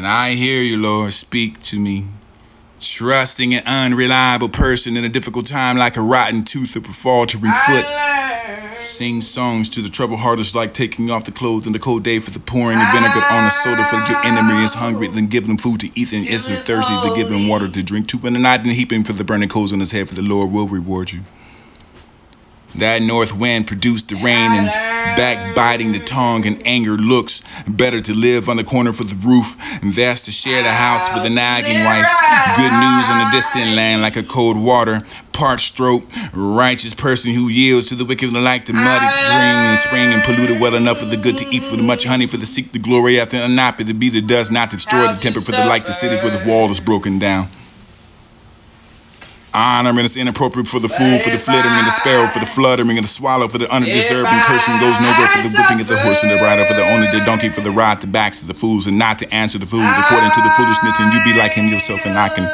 And I hear you, Lord, speak to me. Trusting an unreliable person in a difficult time like a rotten tooth or a faltering foot. Sing songs to the troubled heart is like taking off the clothes on the cold day for the pouring of vinegar on a soda for your enemy is hungry, then give them food to eat and is thirsty to give him water to drink. 2 in the night and heap him for the burning coals on his head, for the Lord will reward you. That north wind produced the rain and backbiting the tongue and anger looks. Better to live on the corner for the roof and that's to share the house with a nagging wife. Good news on a distant land like a cold water. Parched throat, righteous person who yields to the wicked like the muddy spring and polluted well enough for the good to eat, for the much honey, for the seek the glory after a nap, to be the dust, not to destroy the temper, for the light the city, for the wall is broken down. Honor and it's inappropriate for the fool, for the flittering and the sparrow, for the fluttering and the swallow, for the undeserving cursing goes nowhere, for the whipping of the horse and the rider, for the only the donkey, for the rod the backs of the fools, and not to answer the fool according to the foolishness, and you be like him yourself, and I can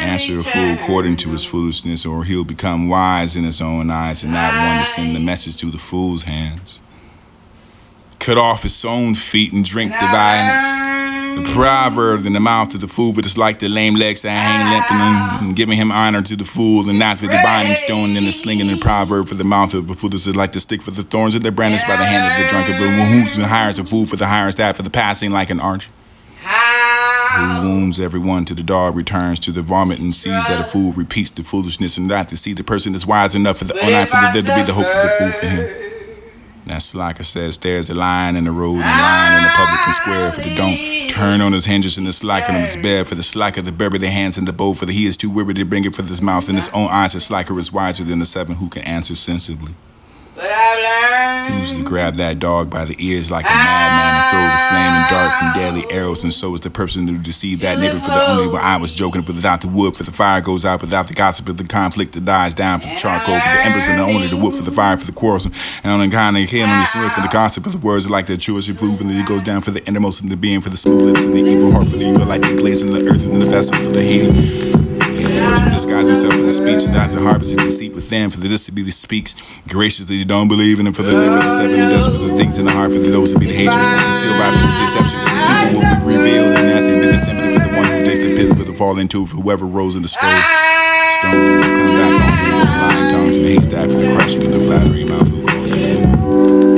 answer the fool according to his foolishness, or he'll become wise in his own eyes and not one to send the message to the fool's hands. Cut off his own feet and drink the violence. The proverb in the mouth of the fool, but it's like the lame legs that hang limp and giving him honor to the fool, and not with the binding stone and the slinging the proverb for the mouth of the fool is like the stick for the thorns, and the brandished by the hand of the drunken, but who hires a fool for the hire staff for the passing like an arch. Who wounds everyone to the dog returns to the vomit and sees that a fool repeats the foolishness and not to see the person that's wise enough for the eye for the dead to be the hope for the fool for him. That's like I said, there's a lion in the road and a lion in the public and square, for the don't turn on his hinges and the slacker on his bed, for the slacker to bury their hands in the bow, for the he is too weary to bring it for his mouth, in his own eyes the slacker is wiser than the 7 who can answer sensibly. Who's to grab that dog by the ears like a madman and throw the flaming darts and deadly arrows, and so is the person who deceived that neighbor, for the only when I was joking, for without the wood, for the fire goes out, without the gossip of the conflict that dies down, for the charcoal, for the embers, and the only the wood, for the fire, for the quarrelsome, and on the kind of head on the sword, for the gossip of the words like the truest food, and it goes down for the innermost of the being, for the smooth lips and the evil heart, for the evil like the glaze in the earth and the vessel, for the hating. The person disguises himself with the speech and that's the harvest of deceit with them, for the disability speaks graciously you don't believe in him, for the liver the 7 and dust, for the things in the heart, for those that be the hatred, for the concealed by the deception, for the evil will be revealed and nothing but the sympathy for the one who takes the pit, for the fall into for whoever rose in the stone will come back on him with the lying tongues and the haystaff for the crushing and the flattery mouth who calls it fool.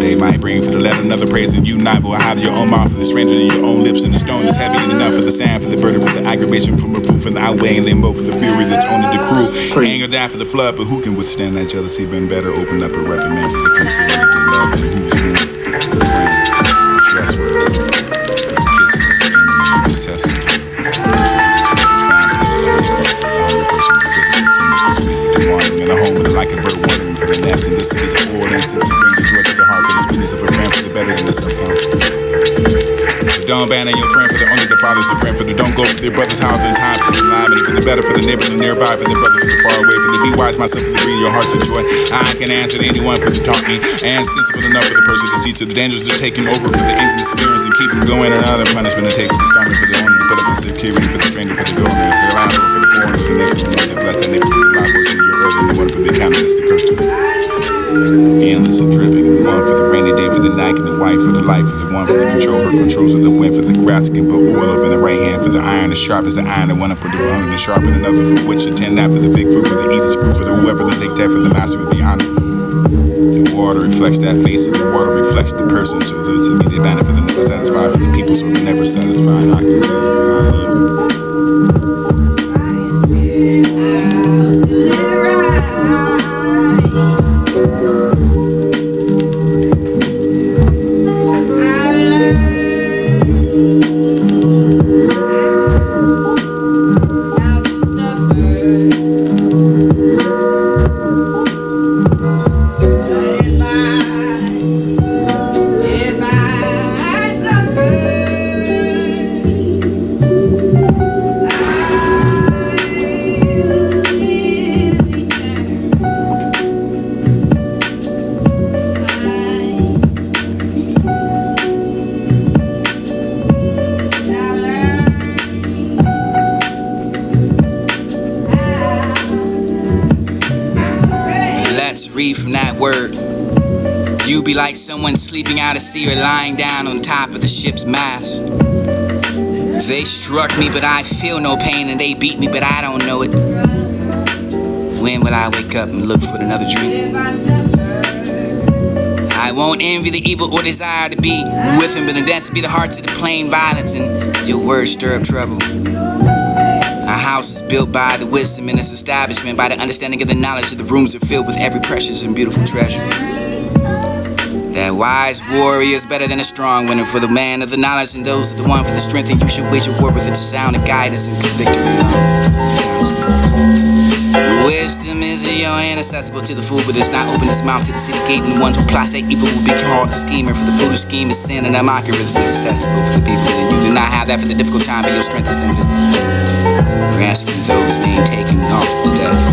They might bring for the let another praise and you not will have your own mouth for the stranger in your own lips, and the stone is heavy enough for the sand, for the burden, for the aggravation from reproof and the outweighing limbo, for the fury that's only the cruel anger down for the flood, but who can withstand that jealousy? Been better open up a reprimand for the concealing of the love and who's wound, for the friend, the trustworthy, for the kisses of the enemy and the testament, the person who is for the trampling of the honeycomb, the hungry person who did the things the sweet who wanting in a home and like a bird wandering for the nest, and this will be the old incense to bring the joy to the heart, for the sweetness of a friend, for the better than the self-counsel. So don't abandon your friend, for the only the father's the friend, for the don't go to their brother's house in time for the alignment, for the better for the neighbor the nearby, for the brothers for the far away, for the be wise myself, for the bring your heart to joy. I can answer to anyone for the taunt me, and sensible enough for the person to see to the dangers of taking over, for the ends and experience and keep them going, and another punishment to take for the stomach, for the owner to put up a security, for the stranger, for the government, for the landlord, for the foreigners, and then for the one that bless that neighbor, for the loud voice in your earth, and the one for the countenance to curse to. Endless and dripping, and the one for the rainy day, for the night, and the wife for the life, for the one for the control, her controls of the wind, for the grasping, but oil up in the right hand, for the iron as sharp as the iron, the one up with the one and sharp and another for which attend after the big fruit, for the eater's fruit, for the whoever that take that, for the master would be honored. The water reflects that face, and the water reflects the person, so that to be the benefit for the never satisfied, for the people, so the never satisfied. I can tell you, I love you. Let's read from that word. You be like someone sleeping out at sea or lying down on top of the ship's mast. They struck me, but I feel no pain, and they beat me, but I don't know it. When will I wake up and look for another dream? I won't envy the evil or desire to be with him, but it has to be the hearts of the plain violence, and your words stir up trouble. Our house is built by the wisdom in its establishment, by the understanding of the knowledge that the rooms are filled with every precious and beautiful treasure. That wise warrior is better than a strong winner, for the man of the knowledge and those are the one for the strength, and you should wage a war with it to sound of guidance and victory. Wisdom is inaccessible to the fool, but it's not open its mouth to the city gate, and the ones who plots that evil will be called a schemer. For the fool who scheme is sin, and a mocker is detestable for the people. And you do not have that for the difficult time, but your strength is limited. Rescue those being taken off to death,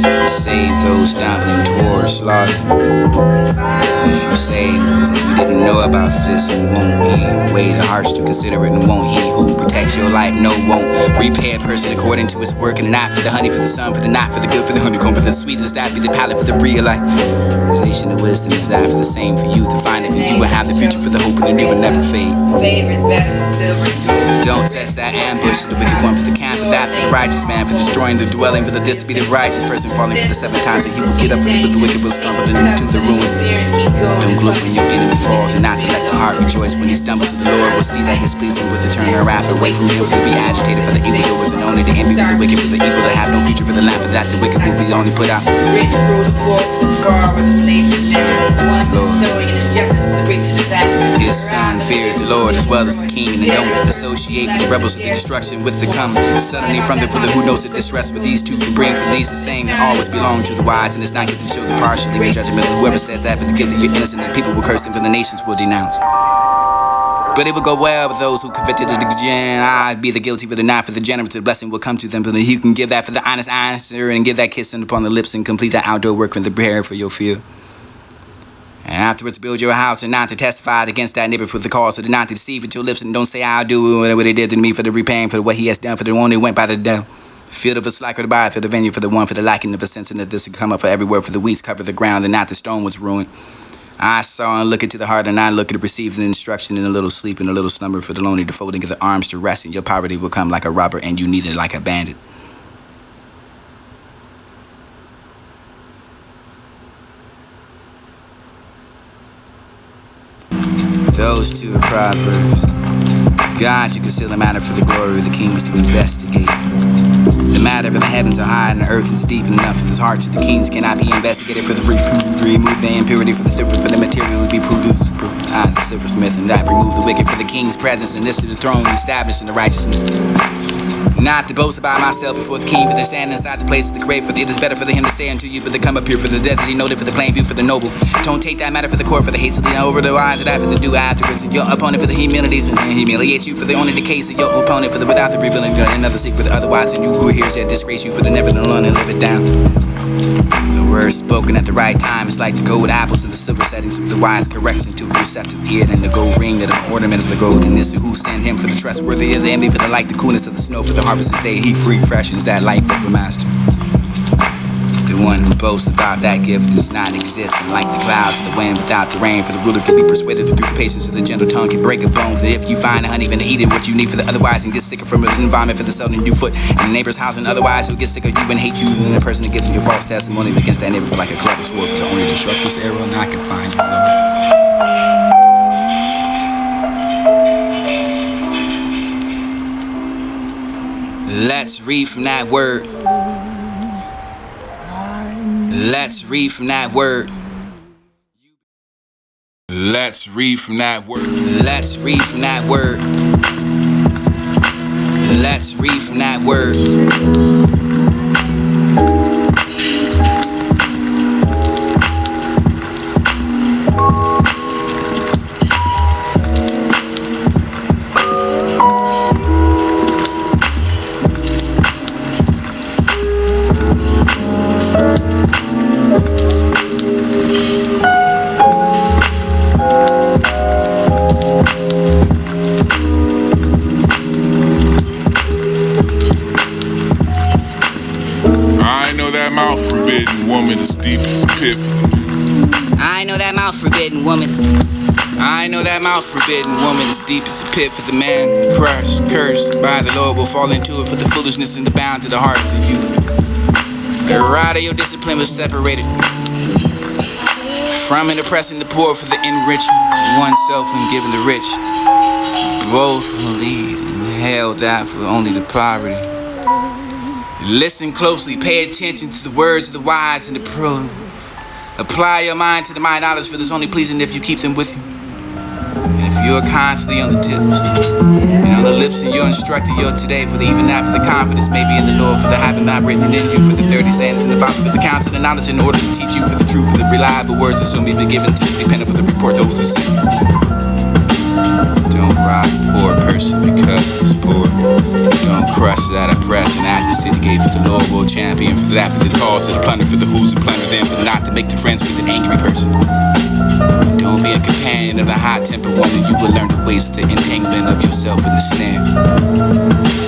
and save those stumbling towards slaughter. And if you say that we didn't know about this, and won't he weigh the hearts to consider it, and won't he who protects your life, no, won't repay a person according to his work, and not for the honey, for the sun, for the knot, for the good, for the honeycomb, for the sweetness, that be the palate, for the realization of wisdom is that for the same for you to find it, for you will have the future, for the hope and the new will never fade. Favor is better than silver. Don't test that ambush, the wicked one for the camp, for that for the righteous man, for destroying the dwelling, for the disobedient righteous person falling for the 7 times, and he will get up, but the wicked will stumble into the ruin. Don't gloat when your enemy falls, and not to let the heart rejoice when he stumbles. The Lord will see that displeasing with the turn her wrath away from him, will be agitated for the evildoers, and only the envy with the wicked, for the evil to have no future, for the lamp of that the wicked will be only put out. The rich rule the poor, the poor with the slave to man. One sowing injustice, the reap the disaster. His son fears the Lord as well as the king, and don't associate with the rebels of the destruction with the come suddenly from them, for the who knows the distress, but these two can bring for these the same that always belong to the wise, and it's not given to show the partially make judgment. Whoever says that for the gift that you're innocent, and people will curse them, for the nations will denounce. But it will go well with those who convicted of the gen. I'd be the guilty, but not for the generous. The blessing will come to them, but you can give that for the honest answer, and give that kiss upon the lips, and complete that outdoor work from the prayer for your fear. And afterwards build your house, and not to testify against that neighbor for the cause, or not to deceive with your lips, and don't say I'll do whatever they did to me, for the repaying for what he has done, for the one who went by the devil. Field of a slacker to buy, for the venue, for the one, for the lacking of a sense, and that this would come up for every word, for the weeds cover the ground, and not the stone was ruined. I saw and look into the heart, and I look to perceive an instruction in a little sleep and a little slumber, for the lonely the folding of the arms to rest, and your poverty will come like a robber, and you need it like a bandit. Those two are proverbs. God to conceal the matter, for the glory of the king is to investigate. The matter of the heavens are high and the earth is deep enough, for the hearts of the kings cannot be investigated, for the remove the impurity, for the silver, for the material to be produced. The silversmith, and that remove the wicked, for the king's presence, and this is the throne established in the righteousness. Not to boast about myself before the king, for the stand inside the place of the grave, for it is better for him to say unto you, but to come up here for the death that he noted, for the plain view, for the noble. Don't take that matter for the court, for the hastily over the wise, and that for the do afterwards, and your opponent for the humilities, and humiliates you, for the only the case of your opponent, for the without the revealing another secret, otherwise, and you who hears shall disgrace you, for the never to learn and live it down. The words spoken at the right time is like the gold apples in the silver settings, with the wise correction to a receptive ear, and the gold ring that an ornament of the gold, and this who send him for the trustworthy of the envy, for the light, the coolness of the snow, for the harvest of day, he free freshens that life of a master. The one who boasts about that gift does not exist, and like the clouds of the wind without the rain, for the ruler can be persuaded through the patience of the gentle tongue can break a bone, for if you find a honey, even to eat it what you need, for the otherwise, and get sicker from an environment, for the seldom you foot in the neighbor's house, and otherwise who get sick of you and hate you, and the person that gives you your false testimony against that neighbor, for like a clever sword, for the only the sharpest arrow, and I can find you, Lord. Let's read from that word. Let's read from that word. Let's read from that word. Let's read from that word. Let's read from that word. mouth forbidden woman is I know that mouth forbidden woman is deep as a pit for the man. Cursed by the Lord will fall into it for the foolishness and the bound to the heart of the youth. The rod of your discipline was separated from and oppressing the poor for the enrichment of oneself and giving the rich. Both lead and held out for only the poverty. Listen closely, pay attention to the words of the wise and the prudent. Apply your mind to the mind knowledge, for this only pleasing if you keep them with you. And if you're constantly on the tips and on the lips of your instructor, you're today for the even now for the confidence maybe in the Lord, for the having not written in you, for the 30 sayings and about for the counsel and knowledge in order to teach you for the truth, for the reliable words that soon be given to the dependent for the report those who see. Don't rob a poor person because he's poor. Don't crush that oppression at the city gate, for the Lord will champion for that, for the cause to the plunder, for the who's to plunder them, for not to make the friends with an angry person. Don't be a companion of the hot-tempered woman. You will learn the ways of the entanglement of yourself in the snare.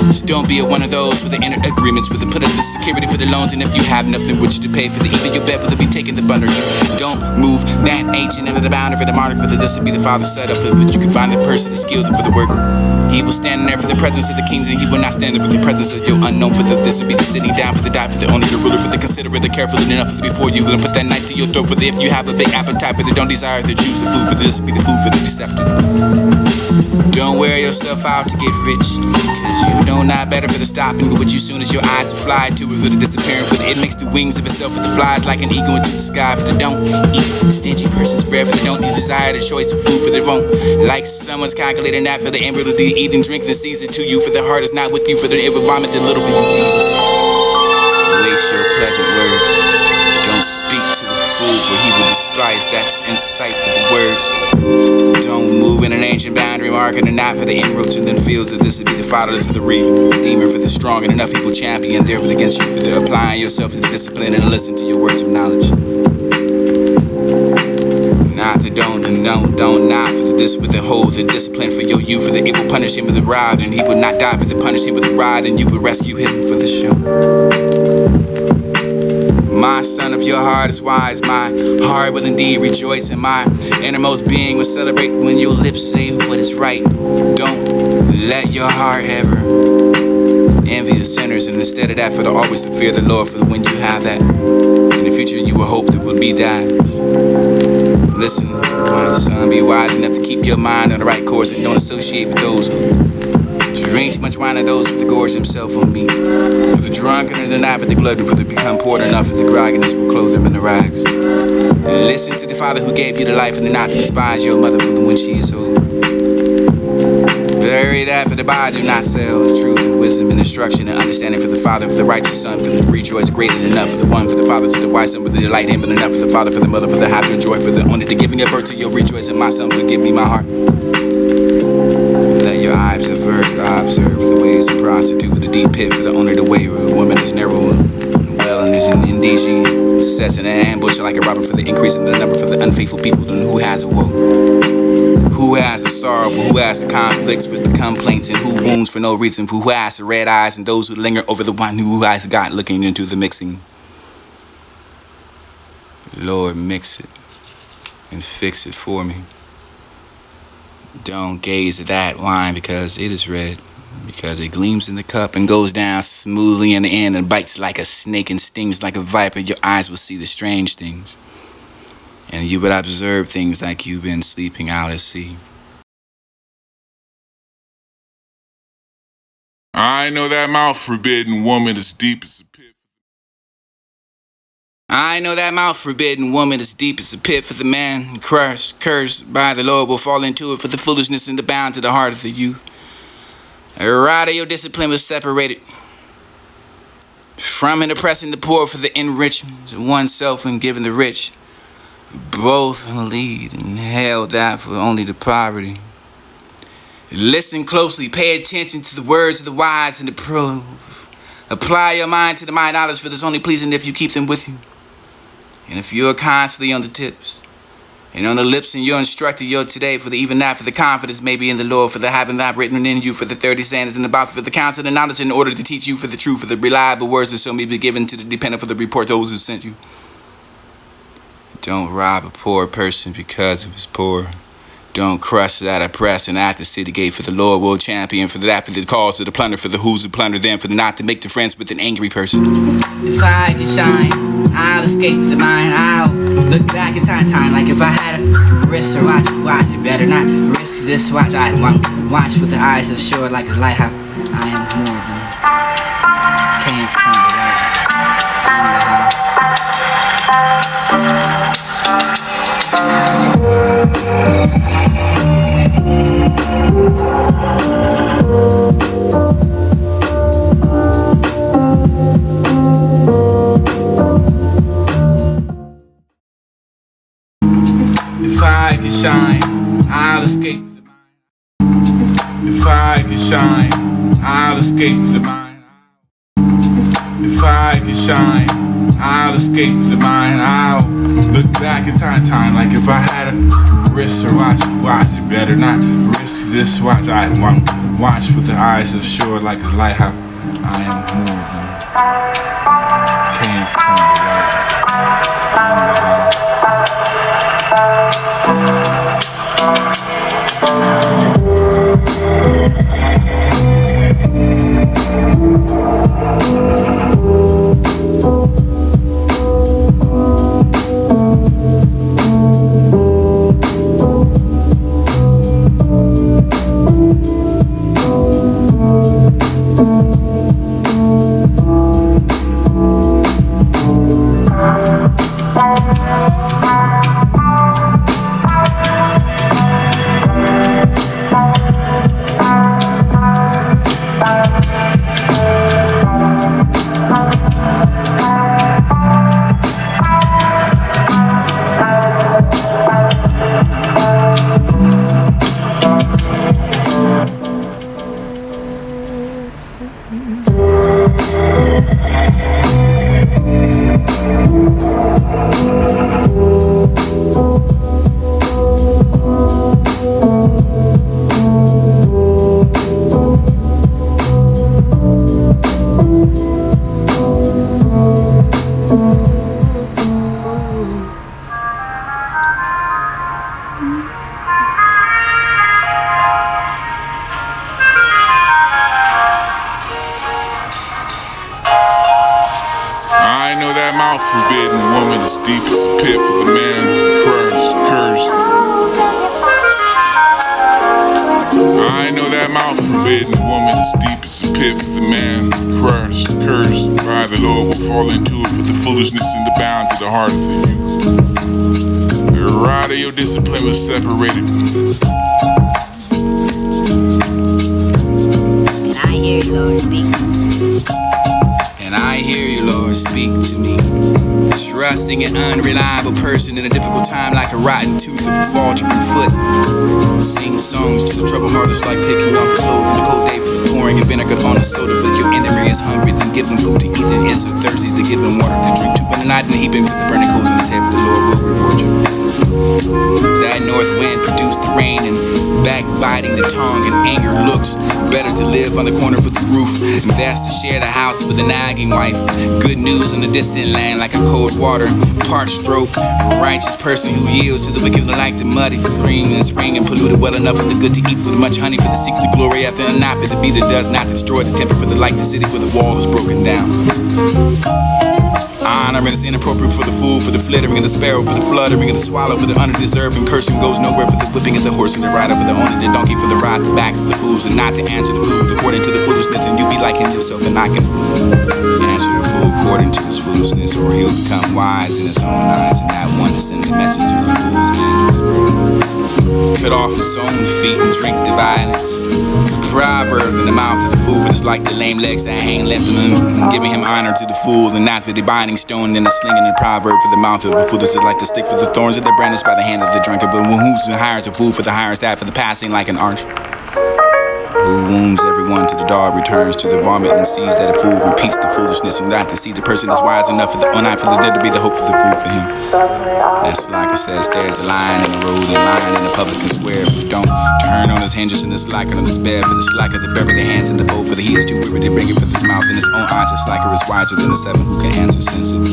Just don't be one of those with the inner agreements, with the put up the security for the loans, and if you have nothing which to pay for the even your bet will be taken to bunder you. Don't move that ancient under the boundary for the monarch, for this will be the father set up for, but you can find the person to skilled for the work. He will stand there for the presence of the kings, and he will not stand there for the presence of your unknown. For this will be the sitting down for the die, for the only the ruler, for the considerate, the careful enough for the before you will put that knife to your throat. For the if you have a big appetite, but they don't desire to choose the food, for this will be the food for the deceptive. Don't wear yourself out to get rich, cause you know not better for the stopping with you soon as your eyes to fly to it, for the disappearing, for the it makes the wings of itself for the flies like an eagle into the sky. For the don't eat stingy person's bread, for the don't desire the choice of food, for the won't like someone's calculating that, for the embryo to eat and drink the season to you, for the heart is not with you, for the it will vomit the little for you. Waste your pleasant words. Don't speak to a fool, for he will despise that's insight for the words. Don't move in an ancient boundary marking and not for the inroads and then fields of this would be the fatherless of the redeemer, for the strong and enough people champion there but against you, for the applying yourself to the discipline and listen to your words of knowledge. Not the don't and don't not for the this with the hold the discipline for your youth, for the it will punish him with the rod and he will not die, for the punish him with the rod and you will rescue him for the show. My son, if your heart is wise, my heart will indeed rejoice, and my innermost being will celebrate when your lips say what is right. Don't let your heart ever envy the sinners, and instead of that, for the always to fear the Lord, for when you have that, in the future you will hope that will be that. Listen, my son, be wise enough to keep your mind on the right course, and don't associate with those who drink too much wine of those with the gorge himself on me. For the drunken and the knife of the blood, and for the become poor enough for the grogginess will clothe them in the rags. Listen to the Father who gave you the life, and not to despise your mother for when she is old. Bury that for the body, do not sell the truth and wisdom and instruction and understanding, for the Father, for the righteous son, for the rejoice greater than enough, for the one, for the Father, to the wise son, for the delight him, but enough, for the Father, for the mother, for the half your joy, for the only the giving of birth to your rejoice, and my son, forgive me my heart. Let your eyes avert, observe the ways of prostitute, with the deep pit, for the owner the way where a woman is narrow and well, and indeed she sets in an ambush like a robber, for the increase in the number, for the unfaithful people, and who has a woe, who has a sorrow, for who has the conflicts with the complaints, and who wounds for no reason, for who has the red eyes, and those who linger over the one who has God looking into the mixing. Lord, mix it and fix it for me. Don't gaze at that wine because it is red, because it gleams in the cup and goes down smoothly in the end and bites like a snake and stings like a viper. Your eyes will see the strange things, and you will observe things like you've been sleeping out at sea. I know that mouth forbidden woman is deep as a pit. I know that mouth forbidden woman is deep as a pit, for the man cursed by the Lord will fall into it, for the foolishness and the bound to the heart of the youth. A rod of your discipline was separated from and oppressing the poor, for the enrichment of oneself and giving the rich. Both lead and held out for only the poverty. Listen closely, pay attention to the words of the wise and the prudent. Apply your mind to the mind knowledge, for this only pleasing if you keep them with you. And if you're constantly on the tips and on the lips and your instructor, you're today for the even now, for the confidence maybe in the Lord, for the having not written in you, for the 30 sayings and about, for the counsel and knowledge in order to teach you for the truth, for the reliable words that shall be given to the dependent, for the report those who sent you. Don't rob a poor person because of his poor. Don't crush that oppressed and at the city gate. For the Lord will champion for that, for the cause to the plunder, for the who's who plunder them, for the not to make the friends with an angry person. If I could shine, I'll escape the mind. I'll look back in time like if I had a wrist or watch it. Better not risk this watch. I won't watch with the eyes of shore like a lighthouse. I am more than came from the light in the house. If I could shine, I'll escape the mind. If I could shine, I'll escape the mind. If I could shine, I'll escape the mind. I'll look back in time like if I had a wrist or watch it. Better not risk this watch. I won't watch with the eyes of shore like a lighthouse. I am more than came from the light in the house. Forbidden woman as deep as a pit for the man cursed. I know that mouth forbidden woman as deep as a pit for the man cursed by the Lord will fall into it for the foolishness and the bound to the heart of the youth. The rod of your discipline was separated. And I hear you, Lord, speak. And I hear you, Lord, speak to me. Trusting an unreliable person in a difficult time like a rotten tooth or a faltering foot. Sing songs to the troubled heart, it's like taking off the clothes in the cold day for pouring vinegar on a soda. For your enemy is hungry, then give them food to eat. And is so thirsty, to give them water to drink. To in the night and heap him with the burning coals in his head, for the Lord will reward you. That north wind produced the rain and backbiting the tongue and anger looks. Better to live on the corner with the roof and that's to share the house with a nagging wife. Good news in the distant land like a cold water, parched stroke. A righteous person who yields to the wicked like the muddy spring and spring and polluted well enough for the good to eat, for the much honey, for the seek the glory after the night, for the bee that does not destroy the temple, for the light the city, for the wall is broken down. Honor and it's inappropriate for the fool, for the flittering and the sparrow, for the fluttering and the swallow, for the undeserving cursing goes nowhere, for the whipping of the horse and the rider, for the owner, the donkey, for the ride, the backs of the fools, and not to answer the fool according to the foolishness, and you be like him yourself, and I can answer the fool according to his foolishness, or he'll become wise in his own eyes, and not one to send the message to the fool's hands. Cut off his own feet and drink the violence. Proverb in the mouth of the fool, but it's like the lame legs that hang limp and giving him honor to the fool, and not the binding stone and the slinging the proverb for the mouth of the fool. It's like the stick for the thorns and the brandished by the hand of the drunkard. But who hires a fool for the hire that for the passing like an arch? Who wounds everyone to the dog returns to the vomit and sees that a fool repeats the foolishness and not to see the person is wise enough for the unite for the dead to be the hope for the fool for him. That's like it says, there's a lion in the road and lion in the public and swear if we don't turn on his hinges and the slacker on his bed for the slacker to bury the hands in the boat for the he is too weary to bring it for his mouth in his own eyes. The slacker is wiser than the seven who can answer sensitive.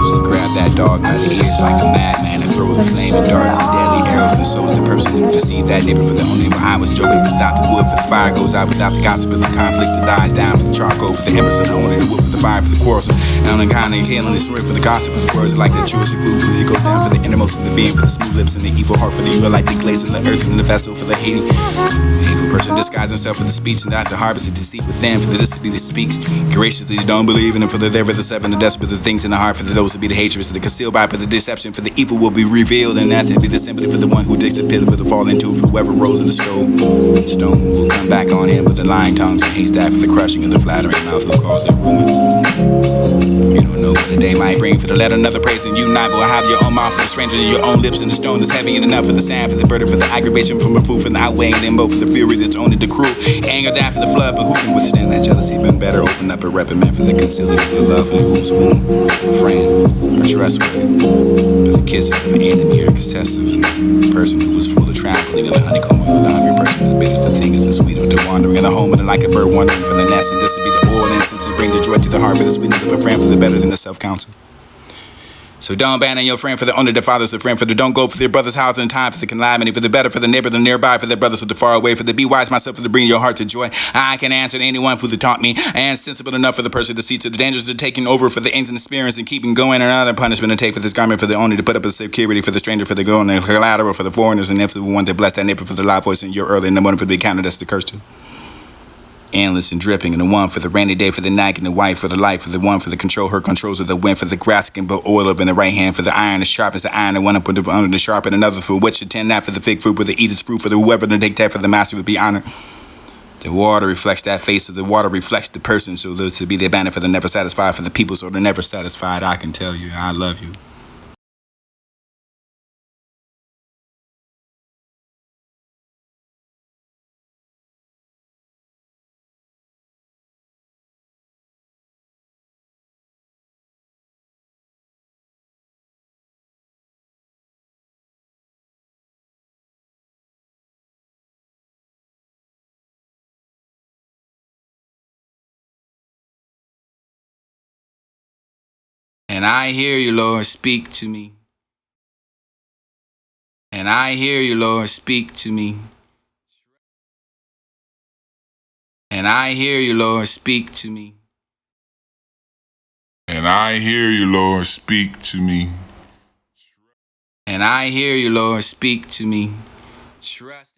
counsels and grab that dog by the ears like a madman and throw the flaming darts and deadly arrows. And so is the person who deceived that neighbor for the only where I was joking. Cause without the wood for the fire goes out, without the gossip of the conflict that dies down, for the charcoal for the embers and only the wood for the fire for the quarrelsome. And on the kind of healing and swear for the gossip of the words like the truest food for the goes down for the innermost of the being, for the smooth lips and the evil heart, for the evil like the glaze in the earth and the vessel for the hating. The hateful person disguises himself for the speech and dies the harvest of deceit within, for the disability that speaks graciously don't believe in it, for the there for the seven, the desperate, the things in the heart, for those that be the hatred, for the concealed by, for the deception, for the evil will be revealed, and that to be the sympathy for the one who digs the pit, for the fall into it, for whoever rose in the stone will come back on him with the lying tongues and hates that for the crushing and the flattering mouth who calls it ruin. You don't know what the day might bring, for the let another praise and you not will have your own mouth, for the stranger in your own lips, and the stone is heavy enough for the sand, for the burden, for the aggravation from a fool, for the outweighing them both, for the fury that's only the cruel anger that for the flood, but who can withstand that jealousy? Been better open up a reprimand for the concealing of the love in whose womb friend or trustworthy, but the kisses of the enemy are excessive, and the person who was full of trampling and the honeycomb of the hungry person who's bitter to think is the sweet of the wandering in the home and like a bird wandering from the nest, and this will be the oil and incense to bring the joy to the heart, for the sweetness of a friend for the better than the self-counsel. So don't abandon your friend for the honor, the father's the friend, for the don't go for their brother's house in time, for the calamity, for the better, for the neighbor, the nearby, for the brothers of the far away, for the be wise myself, for the bring your heart to joy. I can answer to anyone who taught me, and sensible enough for the person to see to the dangers of taking over, for the aims and experience and keeping going, and another punishment to take for this garment, for the only to put up a security, for the stranger, for the going, and collateral, for the foreigners, and if the one to bless that neighbor, for the loud voice in your early in the morning, for the be counted as the curse to. Endless and dripping, and the one for the rainy day, for the night, and the wife for the life, for the one for the control, her controls of the wind, for the grasping but oil of in the right hand, for the iron as sharp as the iron, and one up under the sharp, and another for which to tend that, for the fig fruit, for the eat its fruit, for the whoever to take that, for the master would be honored. The water reflects that face, so the water reflects the person, so to be the abandoned for the never satisfied, for the people, so they're never satisfied. I can tell you, I love you. And I hear you, Lord, speak to me. And I hear you, Lord, speak to me. And I hear you, Lord, speak to me. And I hear you, Lord, speak to me. And I hear you, Lord, speak to me. Trust.